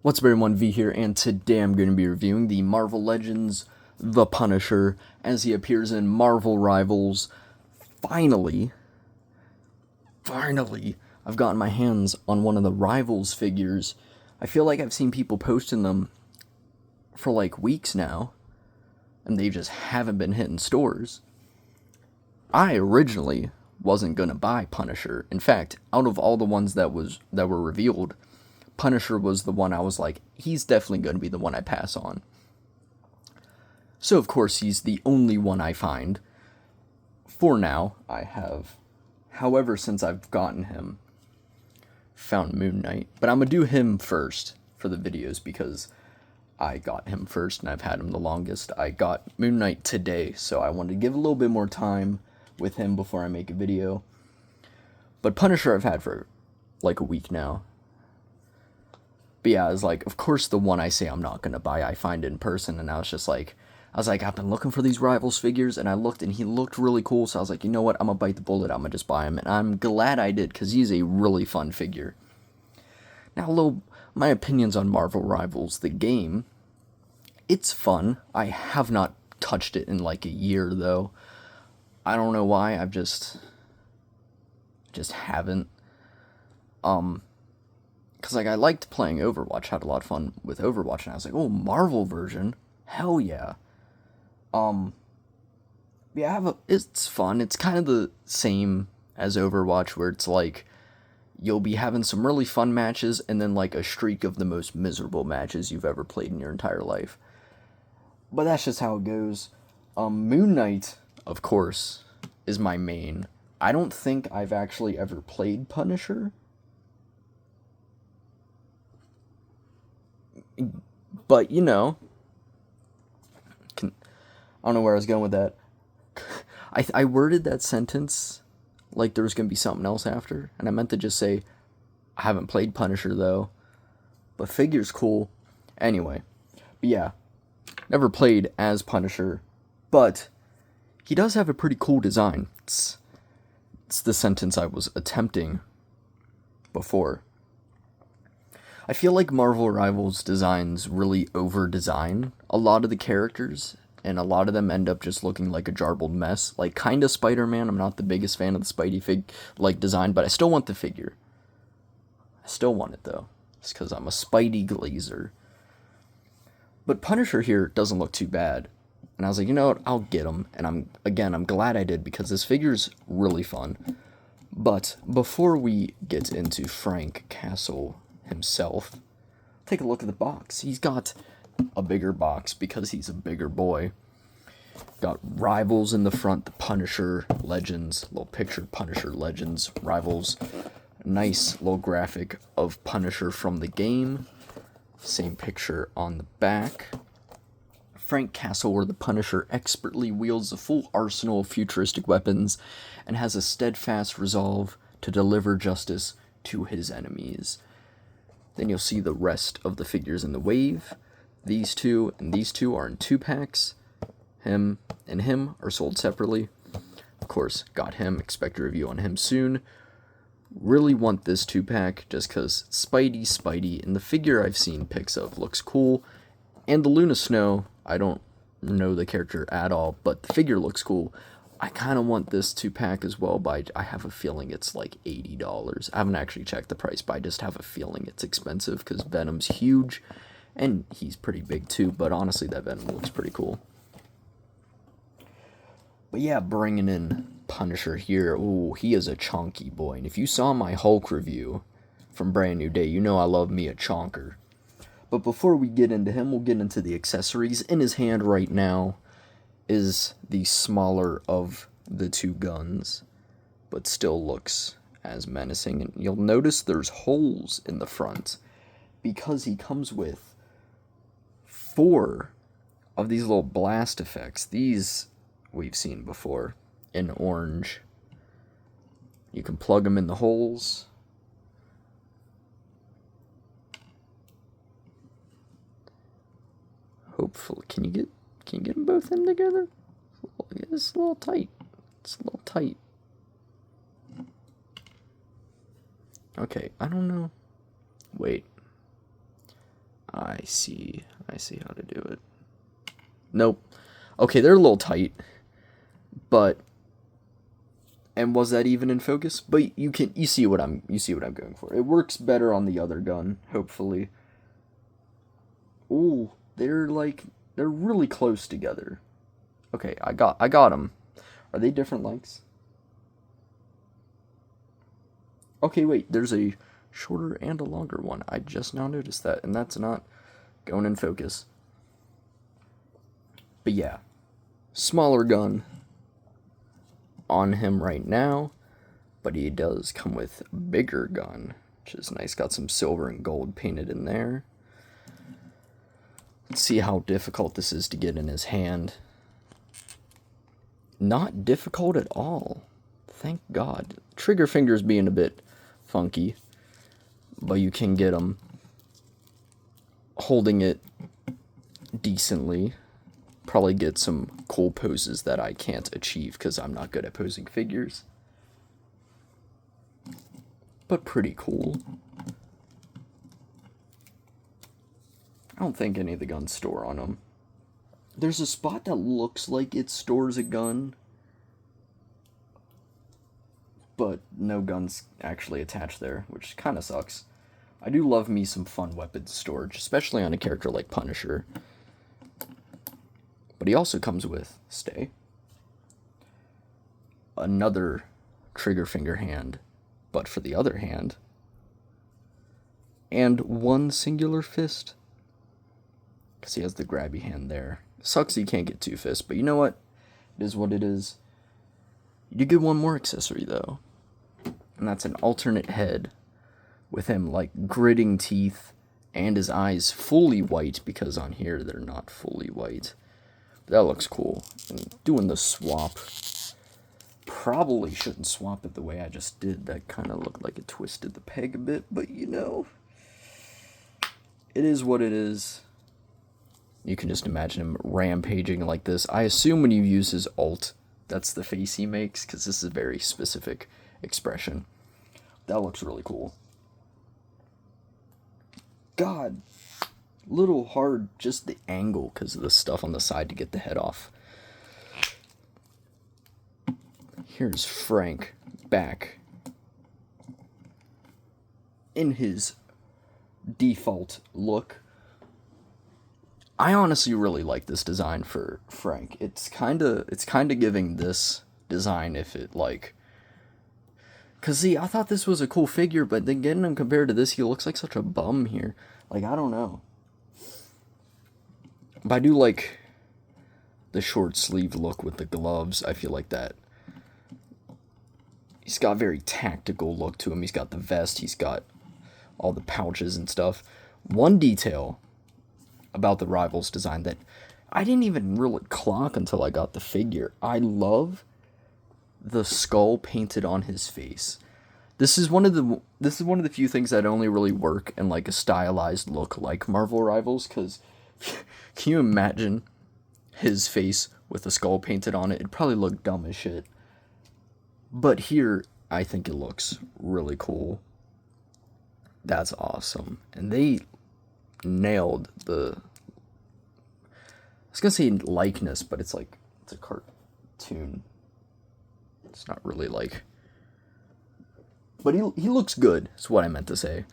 What's up everyone, V here, and today I'm going to be reviewing the Marvel Legends The Punisher as he appears in Marvel Rivals. Finally, I've gotten my hands on one of the Rivals figures. I feel like I've seen people posting them for like weeks now, and they just haven't been hitting stores. I originally wasn't going to buy Punisher. In fact, out of all the ones that were revealed, Punisher was the one I was like, he's definitely going to be the one I pass on. So, of course, he's the only one I find. For now, I have, however, since I've gotten him, found Moon Knight. But I'm going to do him first for the videos because I got him first and I've had him the longest. I got Moon Knight today, so I wanted to give a little bit more time with him before I make a video. But Punisher I've had for like a week now. But yeah, it's like, of course, the one I say I'm not going to buy, I find in person. And I was like, I've been looking for these Rivals figures, and I looked, and he looked really cool. So I was like, you know what, I'm going to bite the bullet. I'm going to just buy him. And I'm glad I did, because he's a really fun figure. Now, my opinions on Marvel Rivals, the game. It's fun. I have not touched it in like a year, though. I don't know why. I've just haven't. Because, like, I liked playing Overwatch, had a lot of fun with Overwatch, and I was like, oh, Marvel version? Hell yeah. Yeah, it's fun. It's kind of the same as Overwatch, where it's like, you'll be having some really fun matches, and then, like, a streak of the most miserable matches you've ever played in your entire life. But that's just how it goes. Moon Knight, of course, is my main. I don't think I've actually ever played Punisher. But, you know, I don't know where I was going with that. I worded that sentence like there was going to be something else after, and I meant to just say, I haven't played Punisher, though, but figure's cool. Anyway, but yeah, never played as Punisher, but he does have a pretty cool design. It's the sentence I was attempting before. I feel like Marvel Rivals designs really over-design a lot of the characters, and a lot of them end up just looking like a jarbled mess. Like, kinda Spider-Man, I'm not the biggest fan of the Spidey design, but I still want the figure. I still want it, though. It's because I'm a Spidey glazer. But Punisher here doesn't look too bad. And I was like, you know what, I'll get him. And I'm glad I did, because this figure's really fun. But before we get into Frank Castle himself, take a look at the box. He's got a bigger box because he's a bigger boy. Got Rivals in the front, the Punisher Legends, little picture, Punisher Legends, Rivals. Nice little graphic of Punisher from the game. Same picture on the back. Frank Castle, where the Punisher expertly wields a full arsenal of futuristic weapons and has a steadfast resolve to deliver justice to his enemies. Then you'll see the rest of the figures in the wave. These two and these two are in 2-packs. Him and him are sold separately. Of course, got him. Expect a review on him soon. Really want this 2-pack just because Spidey, and the figure I've seen pics of looks cool. And the Luna Snow, I don't know the character at all, but the figure looks cool. I kind of want this 2-pack as well, but I have a feeling it's like $80. I haven't actually checked the price, but I just have a feeling it's expensive because Venom's huge, and he's pretty big too, but honestly, that Venom looks pretty cool. But yeah, bringing in Punisher here, ooh, he is a chunky boy, and if you saw my Hulk review from Brand New Day, you know I love me a chonker. But before we get into him, we'll get into the accessories. In his hand right now is the smaller of the two guns, but still looks as menacing. And you'll notice there's holes in the front because he comes with 4 of these little blast effects. These we've seen before in orange. You can plug them in the holes. Hopefully, can you get them both in together? It's a little tight. Okay, I don't know. Wait. I see how to do it. Nope. Okay, they're a little tight, but and was that even in focus? But you see what I'm going for. It works better on the other gun, hopefully. Ooh, they're really close together. Okay, I got them. Are they different lengths? Okay, wait, there's a shorter and a longer one. I just now noticed that, and that's not going in focus. But yeah, smaller gun on him right now, but he does come with bigger gun, which is nice. Got some silver and gold painted in there. Let's see how difficult this is to get in his hand. Not difficult at all. Thank God. Trigger fingers being a bit funky, but you can get them holding it decently. Probably get some cool poses that I can't achieve because I'm not good at posing figures. But pretty cool. I don't think any of the guns store on them. There's a spot that looks like it stores a gun, but no guns actually attached there, which kind of sucks. I do love me some fun weapons storage, especially on a character like Punisher. But he also comes with, stay, another trigger finger hand, but for the other hand, and one singular fist, because he has the grabby hand there. Sucks he can't get two fists, but you know what? It is what it is. You do get one more accessory, though, and that's an alternate head with him, like, gritting teeth and his eyes fully white, because on here they're not fully white. That looks cool. And doing the swap. Probably shouldn't swap it the way I just did. That kind of looked like it twisted the peg a bit, but you know, it is what it is. You can just imagine him rampaging like this. I assume when you use his ult, that's the face he makes, because this is a very specific expression. That looks really cool. God. Little hard, just the angle because of the stuff on the side to get the head off. Here's Frank back in his default look. I honestly really like this design for Frank. It's kind of giving this design if it like, cause see, I thought this was a cool figure, but then getting him compared to this, he looks like such a bum here. Like, I don't know. But I do like the short sleeve look with the gloves. I feel like that. He's got a very tactical look to him. He's got the vest. He's got all the pouches and stuff. One detail about the Rivals design that I didn't even really clock until I got the figure. I love the skull painted on his face. This is one of the few things that only really work in like a stylized look like Marvel Rivals, because can you imagine his face with a skull painted on it? It'd probably look dumb as shit. But here, I think it looks really cool. That's awesome. And they nailed the, I was gonna say likeness, but it's like, it's a cartoon. It's not really like, but he looks good, is what I meant to say.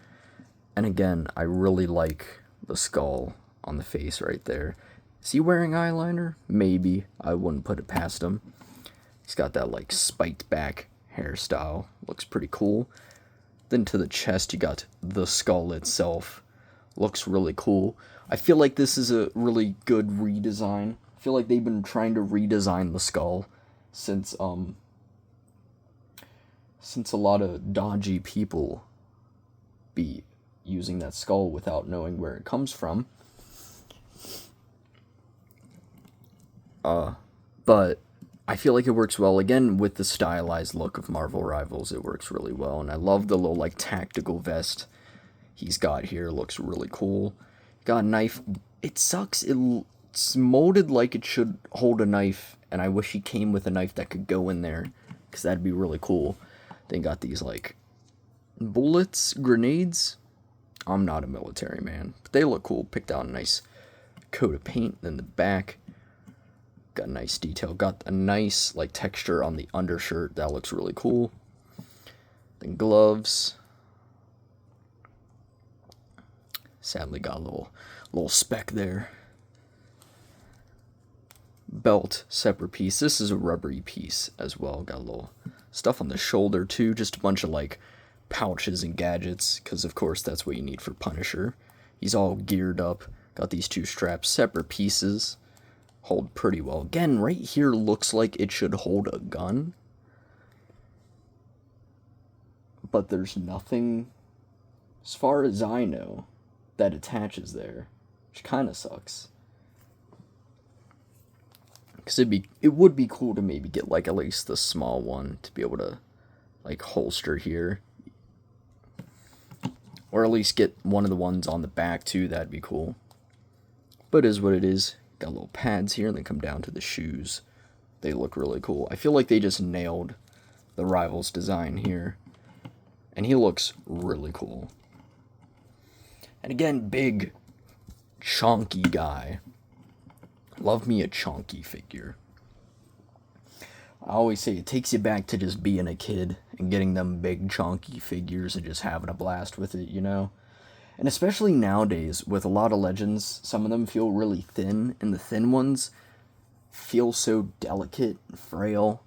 And again, I really like the skull on the face right there. Is he wearing eyeliner? Maybe. I wouldn't put it past him. He's got that like spiked back hairstyle. Looks pretty cool. Then to the chest, you got the skull itself. Looks really cool. I feel like this is a really good redesign. I feel like they've been trying to redesign the skull since a lot of dodgy people be using that skull without knowing where it comes from. But I feel like it works well. Again, with the stylized look of Marvel Rivals, it works really well. And I love the little, like, tactical vest he's got here. Looks really cool. Got a knife. It sucks. It's molded like it should hold a knife. And I wish he came with a knife that could go in there, because that'd be really cool. Then got these, like, bullets, grenades I'm not a military man, but they look cool. Picked out a nice coat of paint in the back. Got a nice detail. Got a nice like texture on the undershirt. That looks really cool. Then gloves. Sadly got a little speck there. Belt, separate piece. This is a rubbery piece as well. Got a little stuff on the shoulder too. Just a bunch of like pouches and gadgets, because of course that's what you need for Punisher. He's all geared up. Got these two straps, separate pieces. Hold pretty well. Again, right here looks like it should hold a gun. But there's nothing, as far as I know, that attaches there, which kind of sucks. Because it would be cool to maybe get like at least the small one to be able to like holster here. Or at least get one of the ones on the back too, that'd be cool. But it is what it is. Got little pads here and then come down to the shoes. They look really cool. I feel like they just nailed the Rivals design here. And he looks really cool. And again, big, chunky guy. Love me a chunky figure. I always say it takes you back to just being a kid and getting them big, chunky figures and just having a blast with it, you know? And especially nowadays, with a lot of Legends, some of them feel really thin, and the thin ones feel so delicate and frail.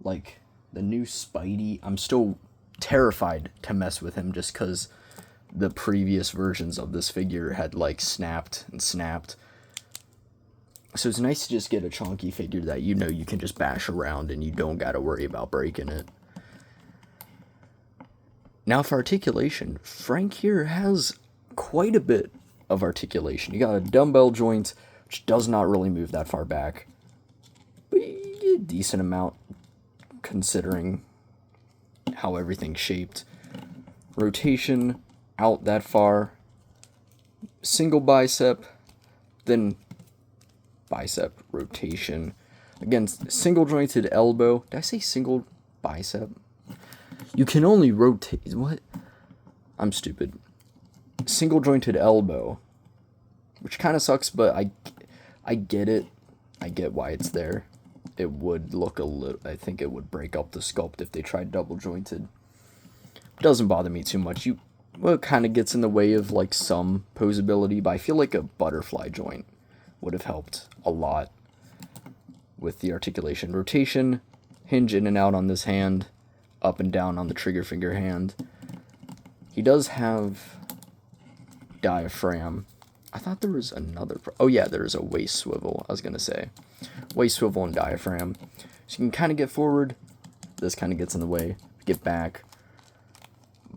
Like, the new Spidey, I'm still terrified to mess with him just because the previous versions of this figure had, like, snapped and snapped. So it's nice to just get a chunky figure that you know you can just bash around and you don't gotta worry about breaking it. Now for articulation, Frank here has quite a bit of articulation. You got a dumbbell joint, which does not really move that far back, but you get a decent amount considering how everything's shaped. Rotation, out that far. Single bicep, then bicep rotation. Again, single jointed elbow. Did I say single bicep? You can only rotate. What? I'm stupid. Single jointed elbow, which kind of sucks, but I get it. I get why it's there. It would look a little. I think it would break up the sculpt if they tried double jointed. Doesn't bother me too much. Well, it kind of gets in the way of like some posability, but I feel like a butterfly joint would have helped a lot with the articulation. Rotation, hinge in and out on this hand, up and down on the trigger finger hand. He does have diaphragm. I thought there was another. Oh yeah, there's a waist swivel. I was gonna say waist swivel and diaphragm. So you can kind of get forward. This kind of gets in the way. Get back.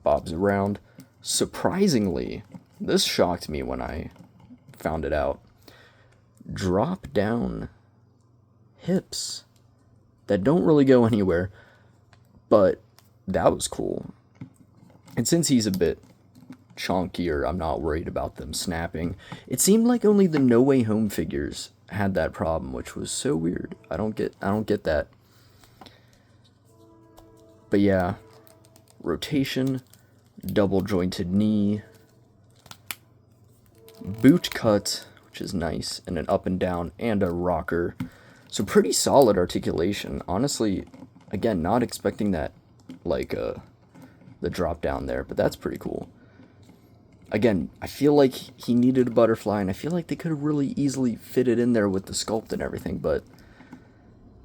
Bobs around. Surprisingly, this shocked me when I found it out. Drop down hips that don't really go anywhere, but that was cool. And since he's a bit chunkier, I'm not worried about them snapping. It seemed like only the No Way Home figures had that problem, which was so weird. I don't get that. But yeah, rotation, double jointed knee, boot cut, which is nice, and an up and down and a rocker. So pretty solid articulation. Honestly, again, not expecting that, like the drop down there, but that's pretty cool. Again, I feel like he needed a butterfly, and I feel like they could have really easily fit it in there with the sculpt and everything, but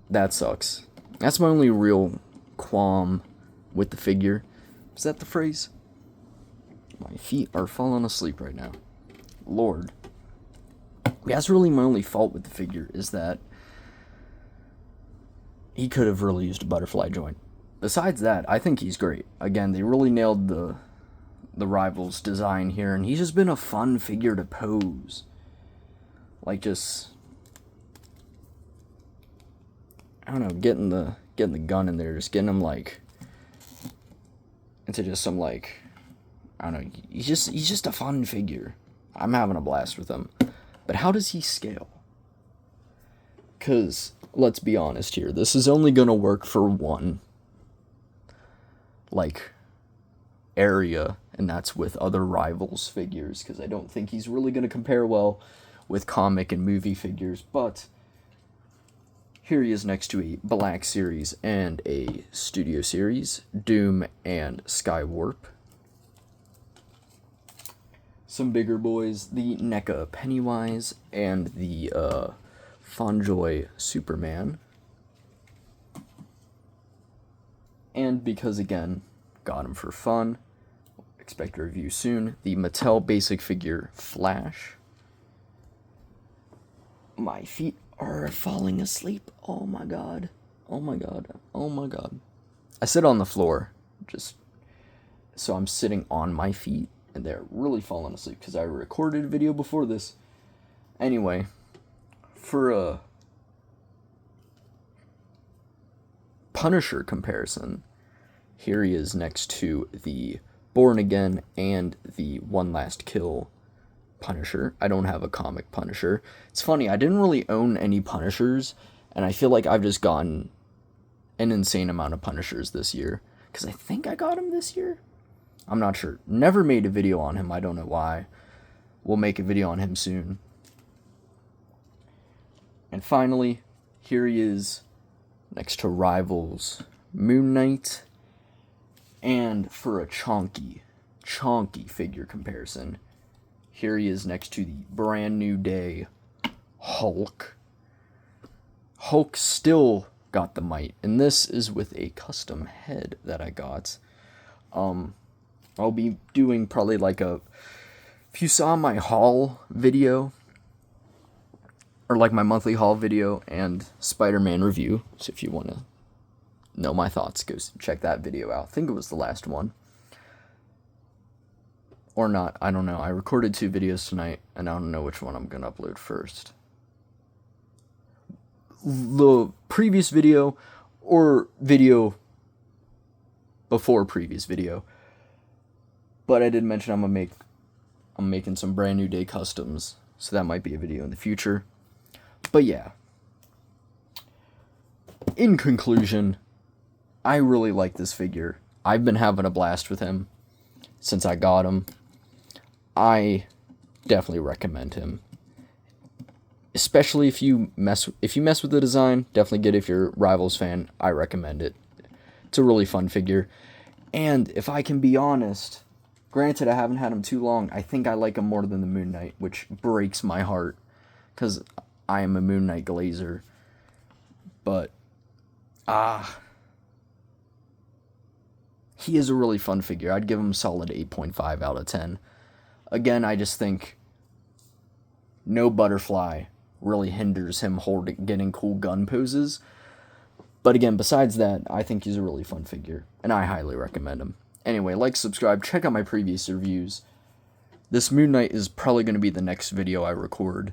that sucks. That's my only real qualm with the figure. Is that the phrase? My feet are falling asleep right now. Lord. That's really my only fault with the figure, is that he could have really used a butterfly joint. Besides that, I think he's great. Again, they really nailed the Rivals design here, and he's just been a fun figure to pose. Like, just, I don't know, getting the gun in there, just getting him like into just some, like, I don't know, he's just a fun figure. I'm having a blast with him. But how does he scale? Because, let's be honest here, this is only going to work for one, like, area and that's with other Rivals figures, because I don't think he's really going to compare well with comic and movie figures, but here he is next to a Black Series and a Studio Series, Doom and Skywarp. Some bigger boys, the NECA Pennywise and the Fonjoy Superman. And because, again, got him for fun, expect a review soon, the Mattel Basic Figure Flash. My feet are falling asleep. Oh my god. Oh my god. Oh my god. I sit on the floor, just so I'm sitting on my feet, and they're really falling asleep because I recorded a video before this. Anyway, for a Punisher comparison, here he is next to the Born Again and the One Last Kill Punisher. I don't have a comic Punisher. It's funny, I didn't really own any Punishers, and I feel like I've just gotten an insane amount of Punishers this year, because I think I got him this year. I'm not sure. Never made a video on him. I don't know why. We'll make a video on him soon. And finally, here he is next to Rivals Moon Knight. And for a chonky figure comparison, here he is next to the Brand New Day Hulk. Hulk still got the might, and this is with a custom head that I got. I'll be doing probably like if you saw my haul video, or like my monthly haul video and Spider-Man review, so if you want to know my thoughts, go check that video out. I think it was the last one. Or not, I don't know. I recorded 2 videos tonight, and I don't know which one I'm going to upload first. The previous video, or video before previous video. But I did mention I'm making some Brand New Day customs, so that might be a video in the future. But yeah. In conclusion, I really like this figure. I've been having a blast with him since I got him. I definitely recommend him. Especially if you mess with the design, definitely get it. If you're a Rivals fan, I recommend it. It's a really fun figure. And if I can be honest, granted I haven't had him too long, I think I like him more than the Moon Knight, which breaks my heart, because I am a Moon Knight glazer. But, he is a really fun figure. I'd give him a solid 8.5 out of 10. Again, I just think no butterfly really hinders him getting cool gun poses. But again, besides that, I think he's a really fun figure, and I highly recommend him. Anyway, like, subscribe, check out my previous reviews. This Moon Knight is probably going to be the next video I record,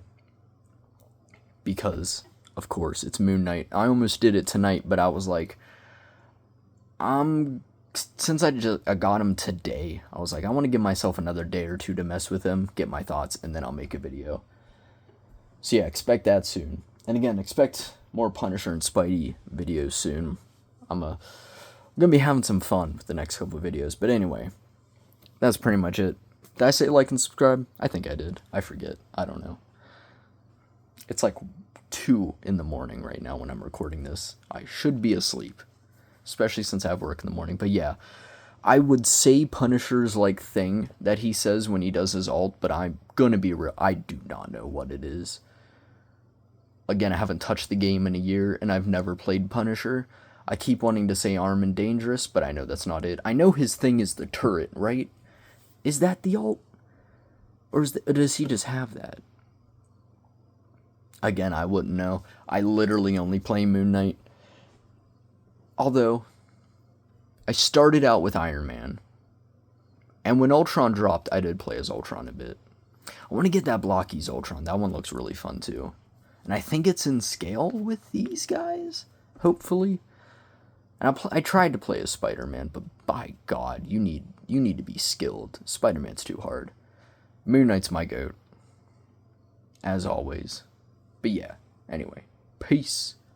because, of course, it's Moon Knight. I almost did it tonight, but I was like, since I got him today, I was like, I want to give myself another day or two to mess with him, get my thoughts, and then I'll make a video. So yeah, expect that soon. And again, expect more Punisher and Spidey videos soon. I'm going to be having some fun with the next couple of videos. But anyway, that's pretty much it. Did I say like and subscribe? I think I did. I forget. I don't know. It's like 2 in the morning right now when I'm recording this. I should be asleep, especially since I have work in the morning. But yeah, I would say Punisher's like thing that he says when he does his ult, but I'm gonna be real. I do not know what it is. Again, I haven't touched the game in a year, and I've never played Punisher. I keep wanting to say Armed and Dangerous, but I know that's not it. I know his thing is the turret, right? Is that the ult? Or does he just have that? Again, I wouldn't know. I literally only play Moon Knight. Although, I started out with Iron Man. And when Ultron dropped, I did play as Ultron a bit. I want to get that Blockies Ultron. That one looks really fun too. And I think it's in scale with these guys, hopefully. And I tried to play as Spider-Man, but by God, you need to be skilled. Spider-Man's too hard. Moon Knight's my goat, as always. But yeah, anyway, peace.